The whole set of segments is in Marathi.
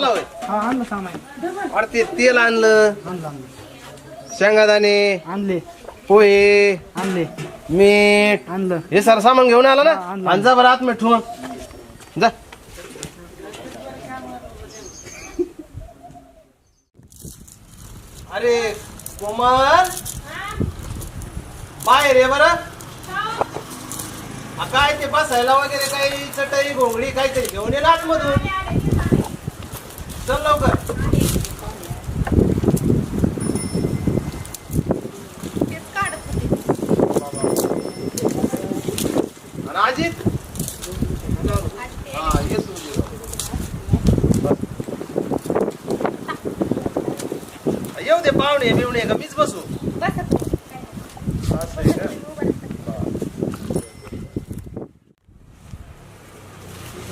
आला होय. हा आणलं सामान. अरे ते तेल आणलं, शेंगादाणे आणले, पोहे आणले, मीठ आणलं. हे सारं सामान घेऊन आला ना. आणलं. आणि जा बरं आतमध्ये ठेवून जा. अरे कोमल बाहेर ये बरं. काय ते बसायला वगैरे काही चटई घोंगडी काहीतरी घेऊन ये ना आतमधून. चल लवकर. आणि अजित हा ये तू. येऊ दे पाहुणे बिवणे का मीच बसू. असं आहे का?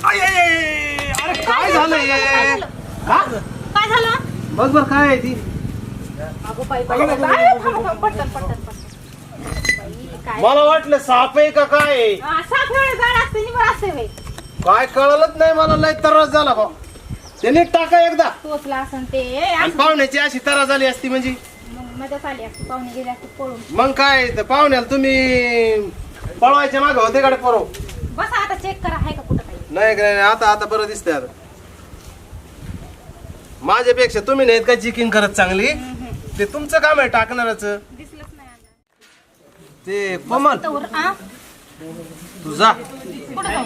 अरे काय झालं काय झालं? बघ बर काय आहे ती. अगो बाई बाई बाई, पटकन पटकन काय मला वाटलं साप आहे का काय आहे. सात वेळ जाड असते निवड असते बाई. काय कळलंच नाही मला. लय त्रास झाला भाऊ. त्याने टाका एकदा. टोचला असं ते आणि पाहुण्याची अशी त्रास झाली असती म्हणजे मग मदत आली असते, पाहुणे गेले असते पळून. मग काय तर पाहुण्याला तुम्ही पळवायच्या मागे होते गाडी पोरव. बसा आता चेक करा आहे का कुठं काही. नाही काय नाही. आता आता बरं दिसतंय. आता माझ्यापेक्षा तुम्ही नाहीत का चिकिंग करत चांगली. ते तुमचं काम आहे टाकणारच. दिसलंच नाही आता. ते कोमल तवर, आ? तुझा कुठं जाऊ?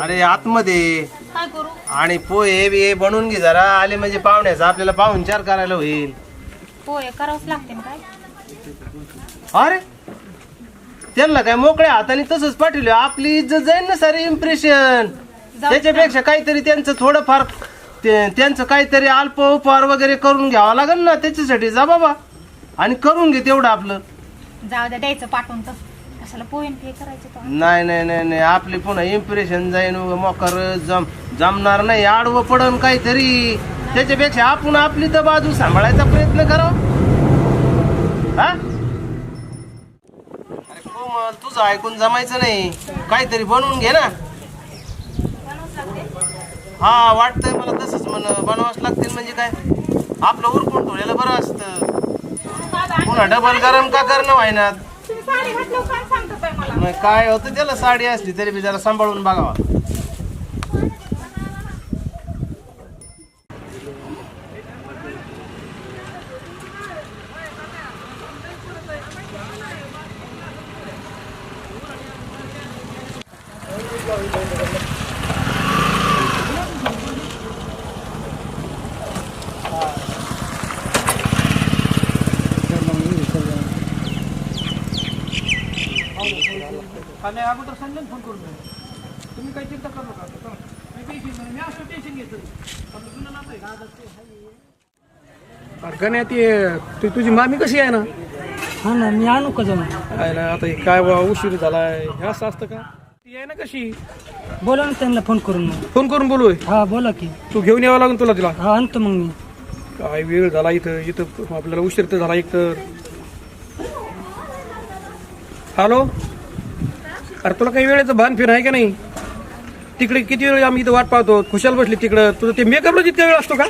अरे आतमध्ये काय करू? आणि पोहे बी बनवून घे जरा. आले म्हणजे पाहुण्याचा आपल्याला पाहुणचार करायला होईल. पोहे करावंच लागते ना काय. अरे त्यांना काय मोकळ्या हाताने तसंच पाठवलं. आपली इज्जत जाईल ना सारे इम्प्रेशन. त्याच्यापेक्षा काहीतरी त्यांचं थोडंफार त्यांचं काहीतरी अल्प उपहार वगैरे करून घ्यावं लागेल ना. त्याच्यासाठी जा बाबा आणि करून घे तेवढं आपलं. जाऊ द्या, द्यायचं पाठवून तर कशाला पोहे हे करायचं तर. नाही नाही नाही नाही. आपली पुन्हा इम्प्रेशन जाईन. मोकर जमणार नाही. आडवं पडन काहीतरी. त्याच्यापेक्षा आपण आपली तर बाजू सांभाळायचा प्रयत्न करावा. हा अरे कोमल तुझं ऐकून जमायचं नाही. काहीतरी बनवून घे ना. हा वाटतंय मला तसंच बनवावंच लागतील. म्हणजे काय आपलं उरकून ठेवलेलं बरं असतं. पुन्हा डबल गरम का करणं व्हायना. तुम्ही साडी घातल्यावर काय सांगताय मला? मग काय होतं त्याला. साडी असली तरी बी जरा सांभाळून बघावा. आणि अगोदर सांगेल फोन करून तुम्ही काही चिंता करू नका. मी टेन्शन नाही, मी असं टेन्शन घेतो. आपलं जुनं नातं आहे ना. गण्यात तुझी मामी कशी आहे ना. हा ना, मी आणू का जाऊन? आहे ना. आता काय उशीर झालाय. हे असं असतं का. ती आहे ना कशी. बोला ना त्यांना फोन करून मग. फोन करून बोलू. हा बोला की. तू घेऊन यावं लागेल तुला. तिला हा आणतो मग मी. काय वेळ झाला इथं इथं आपल्याला उशीर तर झाला एक तर. हॅलो. अरे तुला काही वेळेचं भान फिर आहे का नाही. तिकडे किती वेळ आम्ही इथं वाट पाहतो. खुशाल बसली तिकडं. तुझं ते मेकअपला जितका वेळ असतो का.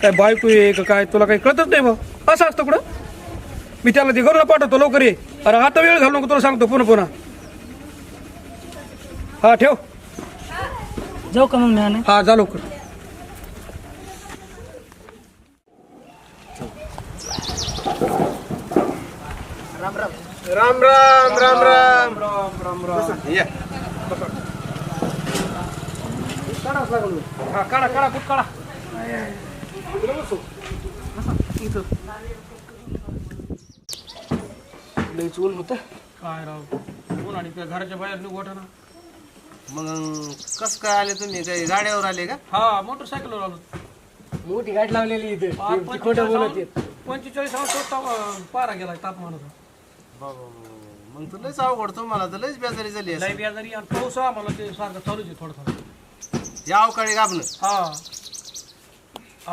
काय बायको आहे का काय तुला काही कळतच नाही बा. असं असतं कुठं. मी त्याला ते घरून पाठवतो लवकर ये. अरे आता वेळ घालू नको तुला सांगतो पुन्हा पुन्हा. हा ठेव. जाऊ का मग मी आणाय? हा जा लवकर. राम राम राम राम राम राम. या हा काढा काढा कुठ काढा. लय चूल होत. काय राव बोल. आणि त्या घराच्या बाहेर निघू ना. मग कस काय आले तुम्ही. काही गाड्यावर आले का. हा मोटरसायकलवर आलो. मोठी गाठ लावलेली इथे. 45 अंश पारा गेलाय तापमानाचा. मग तर लयच अवघड. तुम्हाला तर लयच बेजारी झाली लय बेजारी आणि पाऊस आम्हाला ते सारखं चालूच आहे थोडं थोडं. या अवकाळी गाबन. हा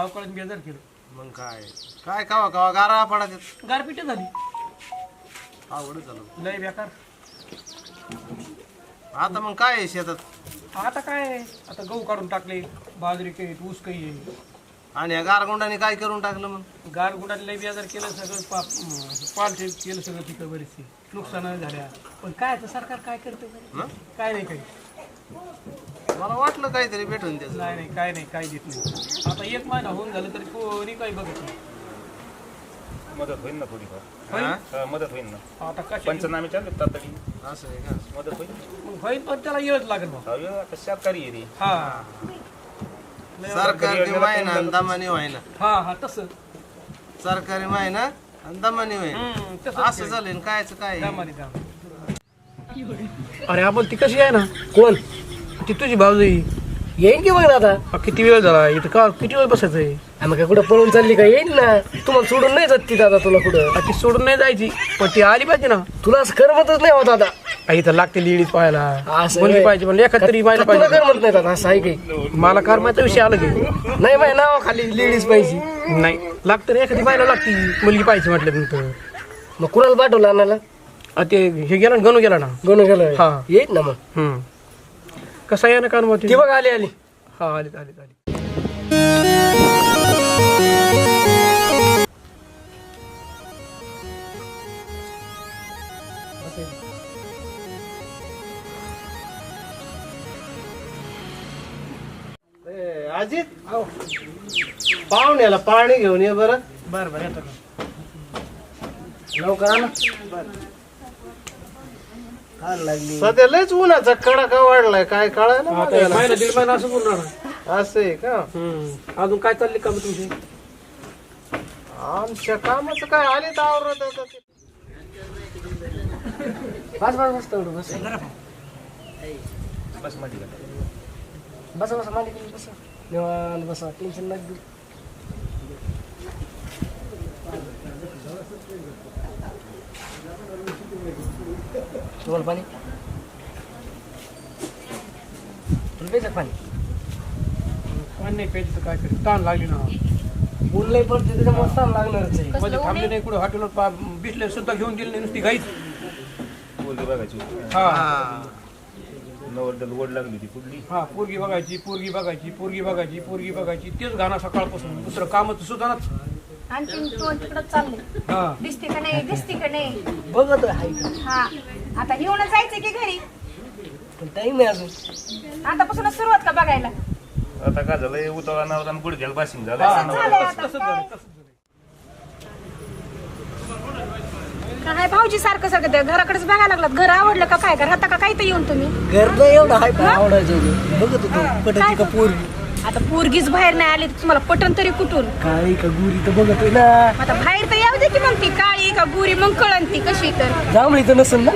अवकाळीत बेजार केलं. मग काय काय कावा कावा गारा पडत. गारपिट झाली. अवघड झालं. लय बेकार. आता मग काय आहे शेतात. आता काय आता गहू काढून टाकले. बाजरी काही ऊस काही आहे. आणि या गारगोंडाने काय करून टाकलं मग? गारगुडाने लई बेजार केलं सगळं पालथे केलं सगळं पिकं बरीचशी नुकसान झाल्या. पण काय आता सरकार काय करतं बरं? हं? काय नाही काही. मला वाटलं काहीतरी भेटून त्याचं. नाही काय नाही काय देत नाही. आता 1 महिना होऊन झालं तरी कोणी काही बघत नाही. मदत होईल ना थोडीफार. होईल? हा, मदत होईल ना. आता कशा पंचनामे चालू आहेत तातडी. असं आहे का? मदत होईल. मग होईल पण त्याला येळच लागेल बा. अहो, आता सरकारी आहे रे. हा सरकारी महिना आणि दमानी व्हायना. हा तसं सरकारी महिना आणि दमानी व्हायना. तसं असं झालं कायच काय? अरे आपण ती कशी आहे ना कोण ती तुझी भावजई. येईन की मग आता किती वेळ झाला इथं का किती वेळ बसायचंय? आम्ही काय कुठं पळून चालली का येईन ना तुम्हाला सोडून नाही जात ती दादा तुला कुठं ती सोडून नाही जायची पण ती आली पाहिजे ना. तुला असं करमतच नाही होत आता इथं लागते लेडीज पाहायला असं मुलगी आहे. पाहिजे पण एखाद तरी व्हायला तुला पाहिजे. करमत नाही दादा असं आहे काही मला कर्माचा विषय आला की नाही माझ्या नावा खाली लेडीज पाहिजे नाही लागतं रे एखादी व्हायला लागती मुलगी पाहिजे म्हटलं नंतर. मग कुणाला पाठवलं आणायला ते हे गेला ना गणू गेला ना. गणू गेलं हा. येईन ना मग कसं आहे ना कर्म ती बघ आली आली हा आली आली आली. अजित पाहुण्याला पाणी घेऊन ये बरं. बरं बरं येतो ना. लवकर आणा काय लागली सध्या लयच उन्हाचा कडाका वाढलाय काय कळा ना आता एक महिना 1.5 महिना असं बोलणार ना. असं आहे का? अजून काय चालली का तुमची? आमच्या कामाचं काय आले तर आवरत आता ते. बस बस बस तेवढं बस बस मध्ये का? बस बस मालिक बस निवांत बसा टेन्शन नका घेऊ. तुम्हाला पाणी तुला प्यायचं का पाणी पाणी नाही प्यायचं तर काय करेल ताण लागली ना. बोललंय पडते त्याच्यामुळे ताण लागणारच आहे मध्ये थांबले नाही कुठं हॉटेलवर बिसले सुद्धा घेऊन गेले नाही नुसती गाईच. पोरगी बघायची. हा नवरदेवाला ओढ लागली ती कुठली. हा पोरगी बघायची पोरगी बघायची पोरगी बघायची पोरगी बघायची तेच गाणं सकाळपासून दुसरं कामच सुद्धा ना. आणखीन तो तिकडं चालले. हा दिसते का नाही दिसते का नाही. बघत आहे का हा आता येऊन जायचं की घरी. पण टाइम आहे अजून आतापासूनच सुरुवात का बघायला. आता काय झालंय उतावळा नवरा गुडघ्याला बासिंग झालं. तसंच झालंय आता. तसंच झालं तसंच झालं. काय भाऊजी सारखं सारखं ते घराकडेच बघायला लागलात. घर आवडलं का काय घर आता का काय तर येऊन तुम्ही. घर नाही एवढं आहे का आवडायचं बघत होतो पटती का पोरगी आता पोरगीच बाहेर नाही आली तर तुम्हाला पटन तरी कुठून. काळी का गुरी तर बघत आहे ना आता बाहेर तर येऊ दे की मग ती काळी का गुरी मग कळन ती कशी तर. जांभळी तर नसेल ना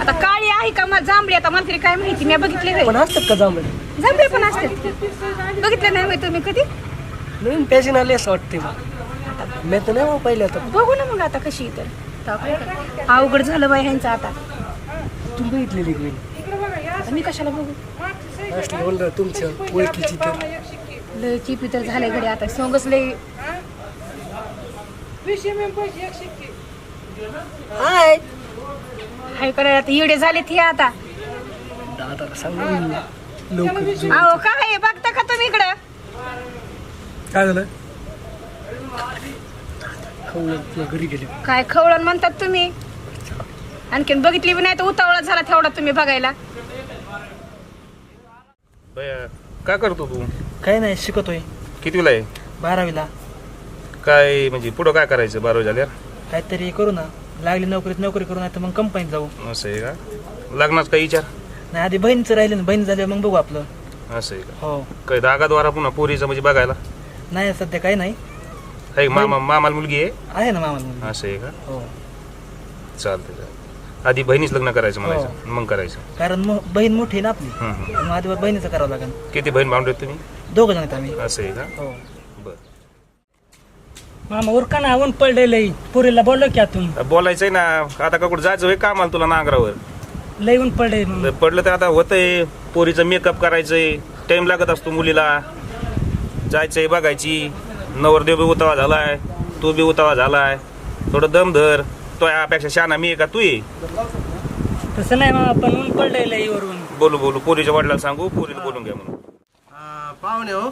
आता काळी आहे का मग जांभळी आता मला तरी काय माहिती मी बघितले पण असतात का जांभळी जांभळी पण असते बघितलं नाही होय तुम्ही कधी. नवीन पॅशन आली असं वाटते मग मी तर नाही पाहिलं आता बघू ना मग आता कशी तर. अवघड झालं बाई ह्यांचं आता. तुम्ही बघितलेली की आता मी कशाला बघू. असली म्हणलं तुमच्या ओळखीची तर लय चिपी तर झाले घडी आता सोंगच लय. हाय हाय करायला आता येडे झाले ते आता. दादाला सांगून लवकर अहो काय बघता का तुम्ही इकडं. काय झालं? खाऊन तुला घरी गेले काय खवळण म्हणतात तुम्ही. आणखीन बघितली बी नाही तर उतावळा झाला तेवढा तुम्ही बघायला. बया, काय करतो तू? काय नाही शिकतोय कितीला आहे? 12वीला काय म्हणजे पुढं काय करायचं 12 झाल्यावर? काहीतरी करू ना लागली नोकरी करू नाही तर मग कंपनीत जाऊ. असं आहे का? लग्नात काही विचार? नाही आधी बहिणीचं राहिलं ना बहीण झाल्यावर मग बघू आपलं. असं आहे का? हो काही धागाद्वारा पुन्हा पोरीचं म्हणजे बघायला नाही सध्या काही नाही आहे? मामाला मुलगी आहे ना मामाला मुलगी. असं आहे का? हो चालतंय. आधी बहिणीच लग्न करायचं म्हणायचं मग करायचं. कारण बहीण मोठी आहे ना आपली हम्म. मग आधी बहिणीचं करावं लागेल. किती बहीण भावंड आहेत तुम्ही? 2 जण आहेत आम्ही. असं आहे का? हो बरं. मामा उरका ना ऊन पडलेलं पुरीला बोललो की आतून बोलायचंय ना आता का कुठं जायचं होय कामाला तुला नांगरावर? लय ऊन पडले जर पडलं तर आता होतंय पोरीचं मेकअप करायचंय टाइम लागत असतो मुलीला. जायचंय बघायची नवरदेव बी उतावा झालाय तू बी उतावा झालाय थोडं दम धर. तो यापेक्षा शहाणा मी आहे का तू ये? तसं नाही मामा पण ऊन पडलेलं वरून. बोलू पोरीच्या वडिलाला सांगू पोरीला बोलून घ्या म्हणून. पाहुणे हो,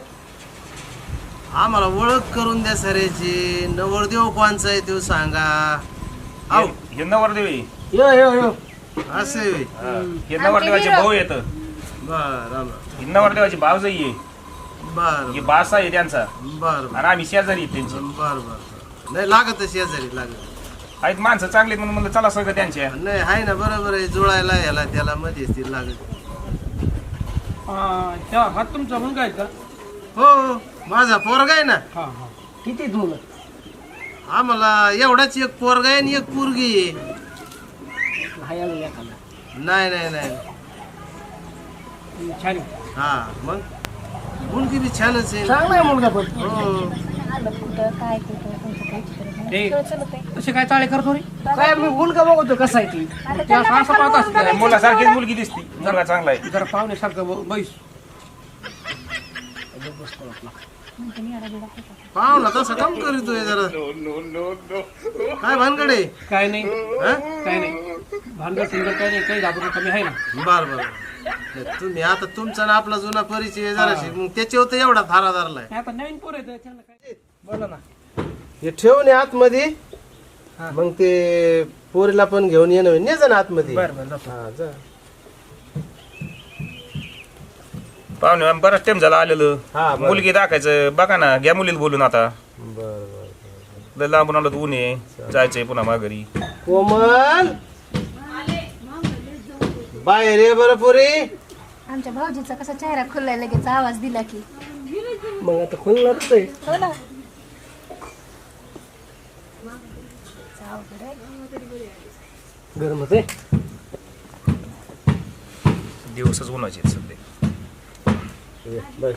आम्हाला ओळख करून द्या सरेची. नवरदेव कोणचा आहे तो सांगा. आहो हे नवरदेवी यो यो यो असे हे नवरदेवाचे भाऊ येत. बर ही नवरदेवाची भावजाई आहे. बर ही बासा आहे त्यांचा. बर आणि आम्ही शेजारी आहेत त्यांचे. बर बर नाही लागत शेजारी लागत आहेत माणसं चांगली आहेत म्हणून म्हणलं चला सगळं त्यांच्या. नाही आहे ना बरोबर आहे. जुळायला ह्याला त्याला मध्ये ती लागत. हा तुमचा मुलगा आहे का? हो माझा पोरगा आहे ना. हा हा किती आहेत मुलं? आम्हाला एवढाच एक पोरगा आहे आणि एक पोरगी आहे. हाय अजून एखादा. नाही नाही नाही छान हा मग मुलगी बी छानच आहे. चांगला आहे मुलगा पण. हो काय कुठं ते चलत आहे. कसे काय चाळे करतो रे? काय मी मुलगा बघतो कसा आहे ती. ते असं असं पाहत असते. मुलासारखी मुलगी दिसती. मुलगा चांगला आहे. जरा पाहुण्यासारखं बैस. पाहुणा तसं काम करीतोय जरा. काय भानगडे काय नाही हा? काय नाही भानगड सिंगल काय नाही काही घाबरून कमी आहे ना. बर बर तुम्ही आता तुमचा ना आपला जुना परिचय जराशी मग त्याच्यावर तर एवढा थारा धरलाय. आता नवीन पोर आहे त्यांना काय बोला ना. हे ठेवून ये आतमध्ये. मग ते पोरीला पण घेऊन येणं ने जा ना आतमध्ये. हा जा. पाहुणे बराच टाइम झाला आलेलं. हा, बरं. मुलगी दाखायचं बघा ना. घ्या मुलीला बोलून आता. बर बर लय लांबून आलो ऊन आहे. जायचंय पुन्हा माघारी. कोमल बाहेर ये बरं पोरी. आमच्या भाऊजीचा कसा चेहरा खुललाय लगेच आवाज दिला की. मग आता खुलणारच आहे. हो ना. गरमच आहे. दिवसच उन्हाचे आहेत सध्या. बस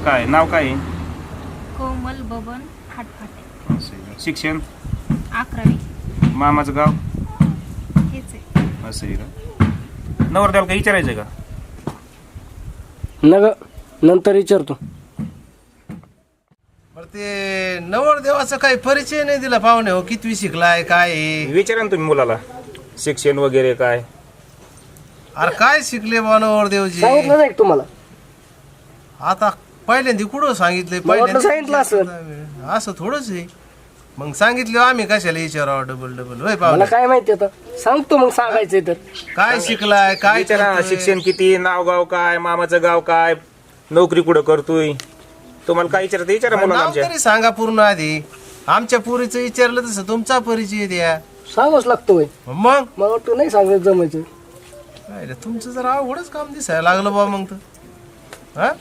काय नाव काय आहे? कोमल बबन फाटफाटे. असं आहे का? शिक्षण 11वी. मामाचं गाव हेच आहे. असं आहे का? नवरदेवाला काही विचारायचंय का? नग नंतर विचारतो. बर ते नवरदेवाचा काही परिचय नाही दिला पाहुणे हो. कितवी शिकलाय काय आहे? विचारा ना तुम्ही मुलाला शिक्षण वगैरे काय. अरे काय शिकले बा नवरदेवजी? सांगितलं नाही का तुम्हाला? आता पहिल्यांदा कुठं सांगितलंय? वाटलं सांगितलं असेल. असं थोडंच आहे. मग सांगितलं आम्ही कशाला विचारावं डबल डबल. होय मला पाहुणे काय माहिती आता. सांगतो मग सांगायचंय तर. काय शिकलाय काय विचारा करतोय? शिक्षण किती, नाव गाव काय, मामाचं गाव काय, नोकरी कुठं करतोय. तुम्हाला काय विचारत विचारा मुलाला नाव आमच्या. तरी सांगा पूर्ण आधी. आमच्या पुरीचं विचारलं तसं तुमचा परिचय द्या. सांगावंच लागतोय. मग मला वाटतं नाही सांगायचं जमायचं. काय रे, तुमचं जरा अवघडच काम दिसायला लागलं बा मग तर. हा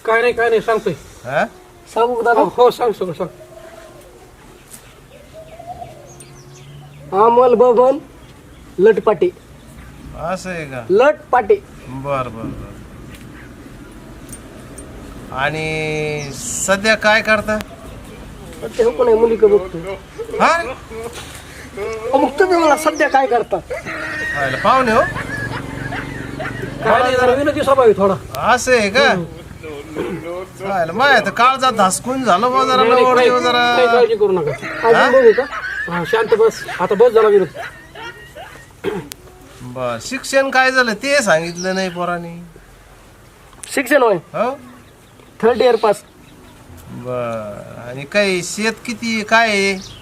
काय नाही सांगतोय. हा सांगू का दादा? हो सांग सगळं सांग. अमल बबन लटपाटे. असं आहे का? लटपाटे. बर बर बर. आणि सध्या काय करता? ते पण आहे मुली का बघतो. हा मग तुम्ही मला सध्या काय करता? पाहिलं पाहुणे हो. काय नाही, जरा विनोदी स्वभाव आहे थोडा. असं आहे का? पाहिलं माहिती काळजात धासकून झालं बा जरा. नाही, नाही, नवरदेव काही जरा काळजी करू नका. अजून बघू का? हा, शांत बस. आता बस झाला विरोध. बर. शिक्षण काय झालं ते सांगितलं नाही पोरांनी. शिक्षण होय हो 3rd इयर पास. बर. आणि काही शेत किती काय आहे?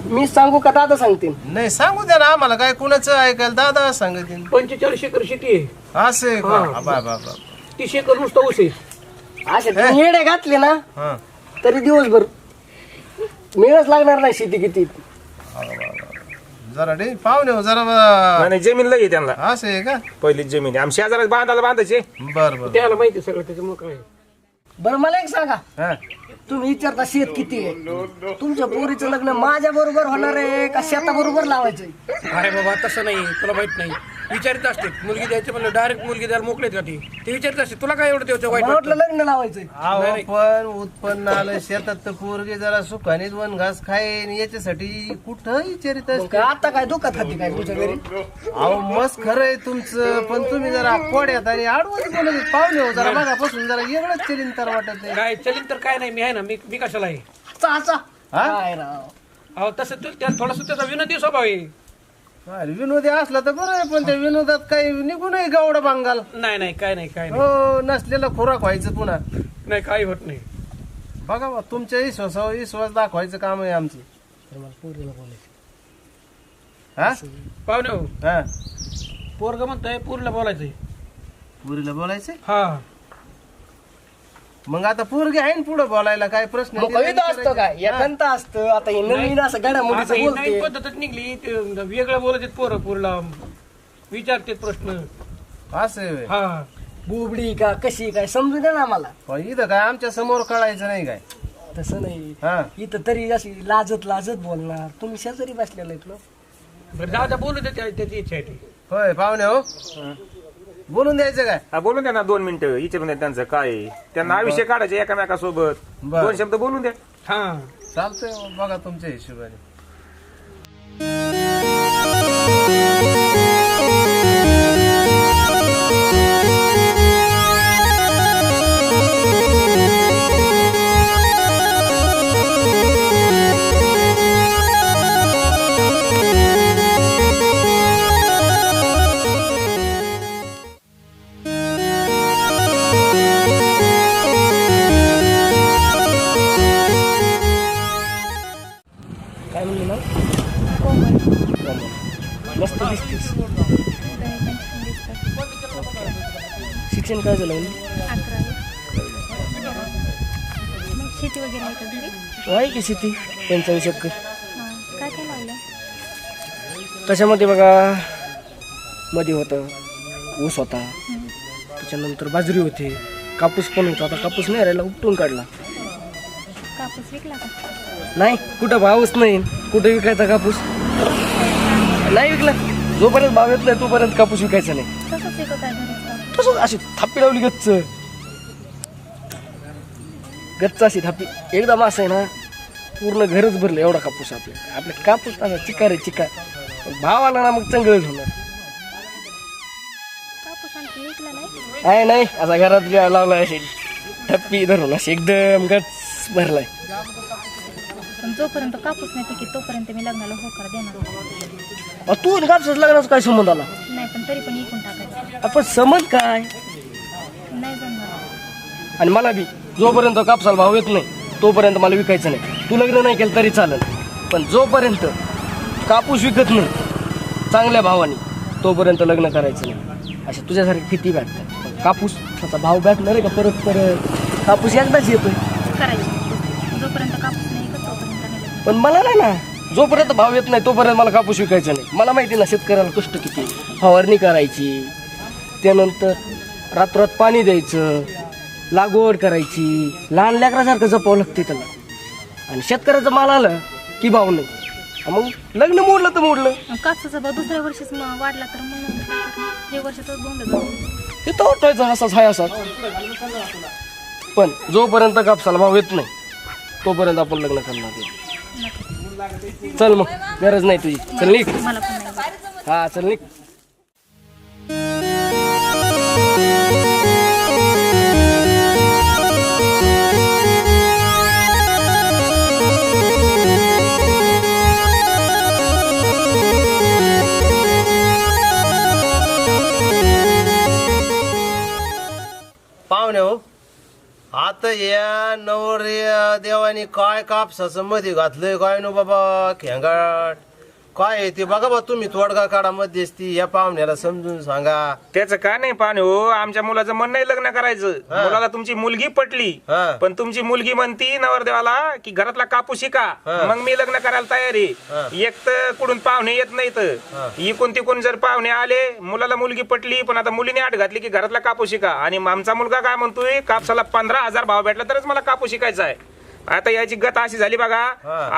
मी सांगू का दादा सांगतील? नाही सांगू द्या ना आम्हाला. काय कुणाचं ऐकायला दादा सांगतील. 45 एकर शेती आहे. असं आहे का? हा. बा बा बा. 30 एकर नुसतं ऊस आहे. असे तुम्ही येडे घातले ना हा तरी दिवसभर मिळच लागणार नाही. शेती किती जरा पाहुणे हो जरा नाही जमीन लई आहे त्यांना. असं आहे का? पहिलीच जमीन आहे. आमच्या शेजारात बांधायचे. बर बर. त्याला माहिती सगळं त्याच्यामुळे काय. बरं मला एक सांगा, हा तुम्ही विचारता शेत किती आहे, तुमच्या पोरीचं लग्न माझ्या बरोबर होणार आहे का शेता बरोबर लावायचंय? अरे बाबा तसं नाही, तुला माहित नाही. विचारित असते मुलगी द्यायची म्हणलं डायरेक्ट मुलगी द्यायला मोकळेत का ते विचारित असते. तुला काय एवढं त्याचं वाईट मला वाटलं वाटतं? लग्न लावायचंय. अहो पण उत्पन्न आलं शेतात तर पोरगी जरा सुखाने दोन घास खाईन याच्यासाठी कुठं विचारित मग असते. काय आता काय दुखत खाती काय तुमच्या घरी? अहो मस्त खरंय तुमचं, पण तुम्ही जरा कोड्यात आणि आडवत बोलत पाहुणे हो जरा मागापासून जरा वेगळंच चलिन तर वाटत आहे. काय चलीन तर काय नाही, मी आहे ना, मी कशाला आहे. चाचा हा? काय राव, अहो तसं त्यात थोडासा त्याचा विनोदी स्वभाव आहे. अरे विनोदी असला तर बरं आहे, पण त्या विनोदात काही निघून गावडा बांगाल. नाही काय नाही काय नाही. हो नसलेला खोराक व्हायचं पुन्हा. नाही काही होत नाही. बघा बा, तुमच्या विश्वासावर विश्वास दाखवायचं काम आहे आमचं. हा पाहुणे हो, हा पोरग म्हणतोय पोरीला बोलायचंय. पुरीला बोलायचं हा मग आता पोरगी आहे ना पुढे बोलायला, काय प्रश्न मग कविता असतं काय, एकांत असतं. आता हे नवीन असं आता घडामोडीचं ही नवीन बोलते. पद्धतच निघली, ते वेगळं बोलत पोरीला विचारते प्रश्न. असं आहे होय. हा बुबडी का कशी काय समजू दे ना मला. पण इथं काय आमच्या समोर कळायचं नाही काय. तसं नाही, हा इथं तरी अशी लाजत बोलणार. तुम्ही शेजारी बसलेला आहेत ना. बरं जाऊ द्या, बोलू दे त्याची इच्छा आहे ती. होय पाहुणे हो, बोलून द्यायचं काय. हा बोलून द्या ना 2 मिनिटं, विचारून द्या त्यांचं काय आहे. त्यांना आयुष्य काढायचे एकामेकासोबत. बरं. 2 शब्द बोलून द्या. हा चालतंय बघा तुमच्या हिशोबाने. काय म्हणली ना, मस्त दिसतेस. शिक्षण काय झालं म्हणली? शेती वगैरे आहे का घरी? आहे की शेती 45 एकर. काय काय लावलं? त्याच्यामध्ये बघा, मध्ये होतं ऊस होता, त्याच्यानंतर बाजरी होती, कापूस पण होता. आता कापूस नाही राहिला, उपटून काढला. कापूस विकला का? नाही, कुठं भावच नाही. कुठं विकायचा कापूस नाही विकला. जोपर्यंत भाव येत नाही तोपर्यंत कापूस विकायचा नाही. तसंच विकत आहे घरीच. तसं अशी थापी लावली गच्च अशी थापी एकदम असं आहे ना, पूर्ण घरच भरलं एवढा कापूस. आपले कापूस असा चिकार आहे चिकार. भाव आला ना मग चांगलंच होणार. कापूस आणखी विकला नाही? आहे नाही, असा घरात लावलाय अशी थप्पी धरून अशी एकदम गच भरलाय. पण जोपर्यंत कापूस नाही पिकत तोपर्यंत मी लग्नाला होकार देणार नाही. तू कापसाच लग्नाचा काय संबंध आला? पण तरी पण इकून टाकायचं आपण समज काय. नाही जमणार. आणि मला बी जोपर्यंत कापसाला भाव येत नाही तोपर्यंत मला विकायचं नाही. तू लग्न नाही केलं तरी चालेल, पण जोपर्यंत कापूस विकत नाही चांगल्या भावाने तोपर्यंत लग्न करायचं नाही. अशा तुझ्यासारखी किती भेटतात. कापूस त्याचा भाव भेटणार आहे का परत परत? कापूस एकदाच येतोय. करायचं जोपर्यंत कापूस नाही विकत तोपर्यंत नाही लग्न. पण मला नाही ना, जोपर्यंत भाव येत नाही तोपर्यंत मला कापूस विकायचा नाही. मला माहिती ना शेतकऱ्याला कष्ट किती, फवारणी करायची, त्यानंतर रात्रात पाणी द्यायचं, लागवड करायची, लहान लेकरासारखं जपावं लागते त्याला. आणि शेतकऱ्याचं माल आलं की भाव नाही, मग लग्न मोडलं तर मोडलं. कापसाचा भाव दुसऱ्या वर्षीच वाढला तर मग नंतर काय करणार? हे वर्षातच बोंड हे तर वाटायचं असाच हाय असाच. पण जोपर्यंत कापसाला भाव येत नाही तोपर्यंत आपण लग्न करणार नाही. चल मग, गरज नाही तुझी. चल निघ. मला पण नाही वाटत. हा चल निघ. पाहुणे हो, आता या नवऱ्या देवानी काय कापसाचं मध्ये घातलंय काय नो बाबा, खेंगाट काय आहे ते बघा बा तुम्ही तोडगा काढा मध्यस्थी या पाहुण्याला समजून सांगा. त्याचं काय नाही पाहणे हो, आमच्या मुलाचं मन नाही लग्न करायचं. मुलाला तुमची मुलगी पटली, हा. पण तुमची मुलगी म्हणती नवरदेवाला की घरातला कापूस शिका, मग मी लग्न करायला तयार आहे. एक तर कुठून पाहुणे येत नाही तर इकून तिकून जर पाहुणे आले, मुलाला मुलगी पटली पण आता मुलीने आठ घातली की घरातला कापूस शिका, आणि आमचा मुलगा काय म्हणतोय कापसाला 15,000 भाव भेटला तरच मला कापूस शिकायचा आहे. आता याची गत अशी झाली बघा,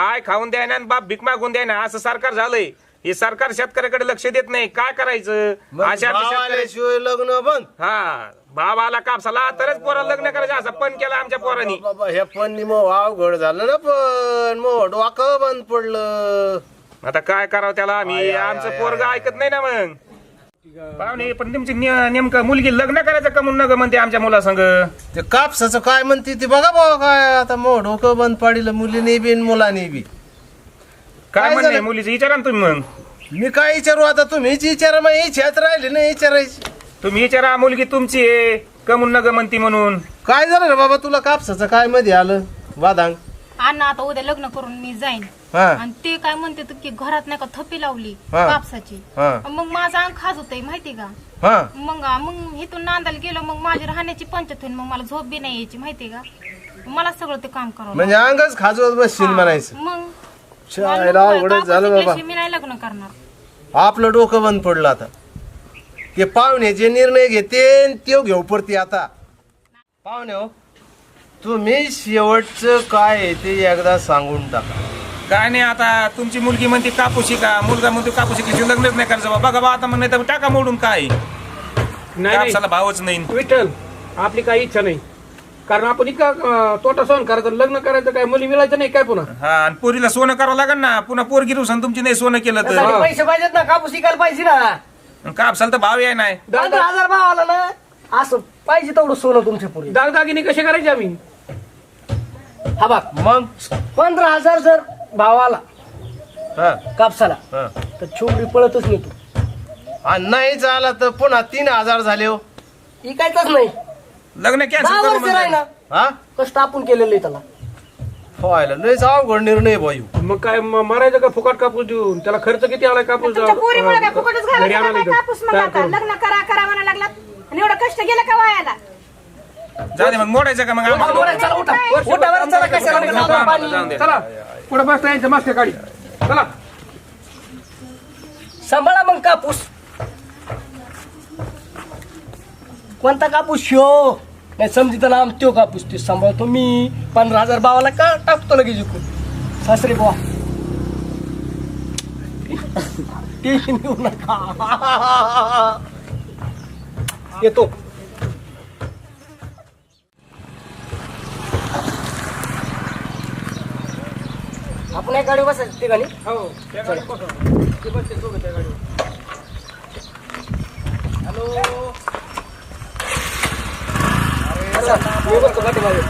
आय खाऊन द्याय ना बाप भीक मागून द्याय ना असं सरकार झालंय. हे सरकार शेतकऱ्याकडे लक्ष देत नाही, काय करायचं. अशा शिवाय लग्न बंद. हा भाव आला कापसाला तरच पोराला लग्न करायचं असं पण केलं आमच्या पोरांनी. बाबा ह्या पण मग अवघड झालं ना, पण मग डोकं बंद पडलं. आता काय करावं त्याला, आम्ही आमचं पोरग ऐकत नाही ना. मग पाहुणे पण तुमची नेमकं मुलगी लग्न करायचं का म्हणून म्हणते आमच्या मुलासंग. ते कापसाचं काय म्हणते ते बघा बाबा. काय आता मग डोकं बंद पाडिलं मुलीने बी मुलाने बी. काय म्हणणे झालं? मुलीचं विचारा ना तुम्ही. मग मी काय विचारू आता, तुम्हीच विचारा. मग इच्छाच राहिली नाही विचारायची. तुम्ही विचारा मुलगी तुमची आहे कमून नग म्हणती म्हणून. काय झालं रे बाबा तुला कापसाचं काय मध्ये आलं वादांग. अण्णा आता उद्या लग्न करून मी जाईन हा आणि ते काय म्हणते की घरात नाही का थप्पी लावली हा. कापसाची. हा मग माझा अंग खाज होतय माहिती का. हा मग इथून नांदायला गेलो, मग माझी राहण्याची पंचायत होईल, मग मला झोप बी नाही यायची माहिती का. मला सगळं ते काम करावं म्हणजे अंगच खाजवत बसशील म्हणायचं. मग शाळेला अवघडच झालं बाबा. मी नाही लग्न करणार. आपलं डोकं बंद पडलं आता. ते पाहुणे जे निर्णय घेते ते घेऊ पडते आता. पाहुणे हो, तुम्ही शेवटचं काय आहे ते एकदा सांगून टाका. काय नाही आता तुमची मुलगी म्हणते कापूस शिका, मुलगा म्हणतो कापूस शिकल्याशिवाय लग्नच नाही करायचं. बघा बा आता म्हणणं तर टाका मोडून. काय नाही कापसाला भावच नाही. विठ्ठल, आपली काही इच्छा नाही, कारण आपण इतका तोटा सहन करायचं, लग्न करायचं काय मुली मिळायचं नाही काय पुन्हा. हा आणि पोरीला सोनं करावं लागेल ना, पुन्हा पोरगी रुसन तुमची नाही सोनं केलं तर. त्यासाठी पैसे पाहिजेत ना, कापूस शिकायला पाहिजे ना. कापसाला तर भाव आहे नाही. 15,000 भाव आला ना, असं पाहिजे तेवढं सोनं तुमच्या पुढे. दागदागिने कसे करायचे आम्ही. हा बघ, मग 15,000 जर भाव आला हा कापसाला हा तर छोकरी पळतच नाही तू. आणि नाही झाला तर पुन्हा 3,000 झाले हो. इकायचंच नाही. लग्न 10 कॅन्सल करू वर्ष राही म्हणजे. ना, हा कष्ट आपण केलेलं आहे त्याला. व्हायला लयच अवघड निर्णय भाई. मग काय मारायचं का फुकट कापूस देऊन. त्याला खर्च किती आलाय कापूस तुमच्या पोरीमुळे काय फुकटच घरी घालायचं आणायला काय इथं. कापूस. मग तयार आता करून. लग्न करा म्हणा लागलात आणि एवढं कष्ट गेलं का वायाला. जाऊ दे मग मोडायचं का मग आम्हाला. बरं, चला उठा. उठा बरं, चला कशाला जाऊ पाणी. दे. चला पुढे बसता यांच्या मागच्या गाडी. चला सांभाळा मग कापूस. कोणता कापूस शो नाही समजित ना, आम त्यो कापूस ते सांभाळतो मी. 15,000 भावाला का टाकतो लगेच विकून. सासरे बुवा टेन्शन घेऊ नका. येतो. आपण एक गाडी बसायचं ठिकाणी. हो त्या गाडीत बसा. ते बसते दोघं त्या गाडीवर. मी बसतो गाठी मागे.